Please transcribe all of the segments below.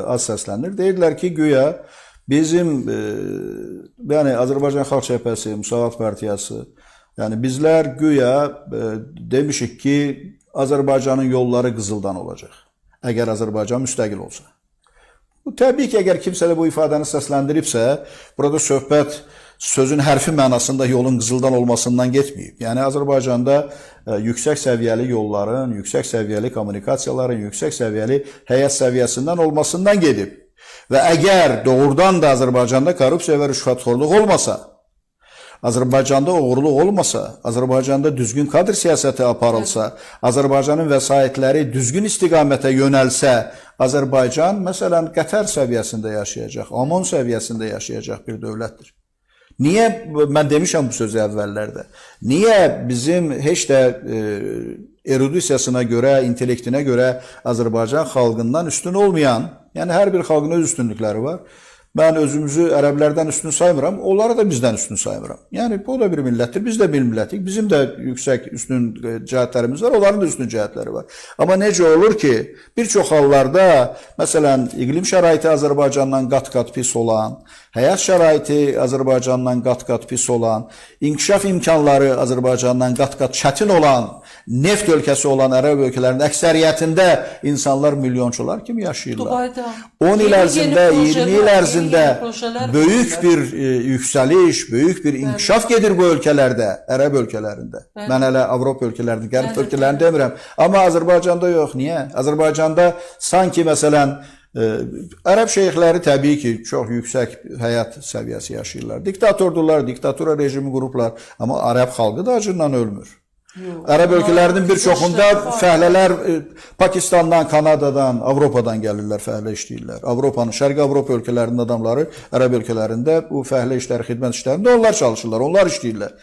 az səslənir. Deyirlər ki, güya bizim yəni Azərbaycan Xalq Cəbhəsi, Müsavat Partiyası, yəni bizlər güya demişik ki, Azərbaycanın yolları qızıldan olacaq. Əgər Azərbaycan müstəqil olsa. Bu təbii ki, əgər kimsə də bu ifadəni səsləndiribsə, burada söhbət sözün hərfi mənasında yolun qızıldan olmasından getməyib. Yəni Azərbaycanda yüksək səviyyəli yolların, yüksək səviyyəli kommunikasiyaların, yüksək səviyyəli həyat səviyyəsindən olmasından gedib. Və əgər doğrudan da Azərbaycanda korrupsiya və rüşvətxorluq olmasa, Azərbaycanda oğurluq olmasa, Azərbaycanda düzgün kadr siyasəti aparılsa, Azərbaycanın vəsaitləri düzgün istiqamətə yönəlsə, Azərbaycan, məsələn, Qətər səviyyəsində yaşayacaq, Amon səviyyəsində yaşayacaq bir dövlətdir. Niyə, mən demişəm bu sözü əvvəllərdə, niyə bizim heç də erudisiyasına görə, intellektinə görə Azərbaycan xalqından üstün olmayan, yəni hər bir xalqın öz üstünlükləri var. Mən özümüzü ərəblərdən üstün saymıram, onları da bizdən üstün saymıram. Yəni, bu da bir millətdir, biz də bir millətik, bizim də yüksək üstün cəhətlərimiz var, onların da üstün cəhətləri var. Amma necə olur ki, bir çox hallarda, məsələn, iqlim şəraiti Azərbaycandan qat-qat pis olan, həyat şəraiti Azərbaycandan qat-qat pis olan, inkişaf imkanları Azərbaycandan qat-qat çətin olan, neft ölkəsi olan ərəb ölkələrinin əksəriyyətində insanlar milyonçular kimi yaşayırlar. 10 il ərzində, 20 il ərzində böyük bir yüksəliş, böyük bir inkişaf gedir bu ölkələrdə, ərəb ölkələrində. Mən hələ Avropa ölkələrində, qərb ölkələrində demirəm. Amma Azərbaycanda yox. Niyə? Azərbaycanda sanki, məsələn, ərəb şeyxləri təbii ki, çox yüksək həyat səviyyəsi yaşayırlar. Diktatordurlar, diktatura rejimi qurublar. Amma ərəb xalqı da acından ölmür. Ərəb ölkələrinin bir çoxunda fəhlələr Pakistandan, Kanadadan, Avropadan gəlirlər, fəhlə işləyirlər. Avropanın, Şərqi Avropa ölkələrinin adamları ərəb ölkələrində bu fəhlə işləri, xidmət işlərində onlar çalışırlar, onlar işləyirlər.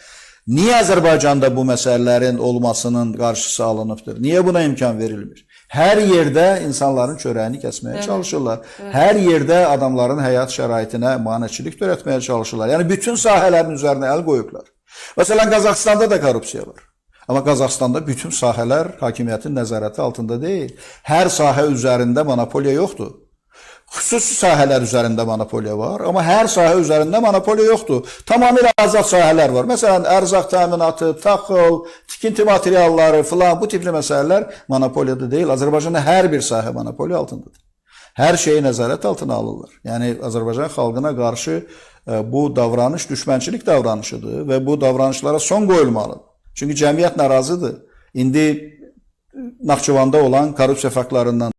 Niyə Azərbaycanda bu məsələlərin olmasının qarşısı alınıbdır? Niyə buna imkan verilmir? Hər yerdə insanların çörəyini kəsməyə çalışırlar. Hər yerdə adamların həyat şəraitinə maneçilik törətməyə çalışırlar. Yəni, bütün sahələrin üzərinə əl qoyublar. Məsələn, Qazaxstanda da korrupsiya var. Amma Qazaxstanda bütün sahələr hakimiyyətin nəzarəti altında deyil. Hər sahə üzərində monopoliya yoxdur. Xüsusi sahələr üzərində monopoliya var, amma hər sahə üzərində monopoliya yoxdur. Tamamilə azad sahələr var. Məsələn, ərzaq təminatı, taxıl, tikinti materialları filan, bu tipli məsələlər monopoliyada deyil. Azərbaycanda hər bir sahə monopoliya altındadır. Hər şeyi nəzarət altına alırlar. Yəni, Azərbaycan xalqına qarşı bu davranış düşmənçilik davranışıdır və bu davranışlara son qoyulmalıdır. Çünki cəmiyyət narazıdır. İndi Naxçıvanda olan korrupsiya faktlarından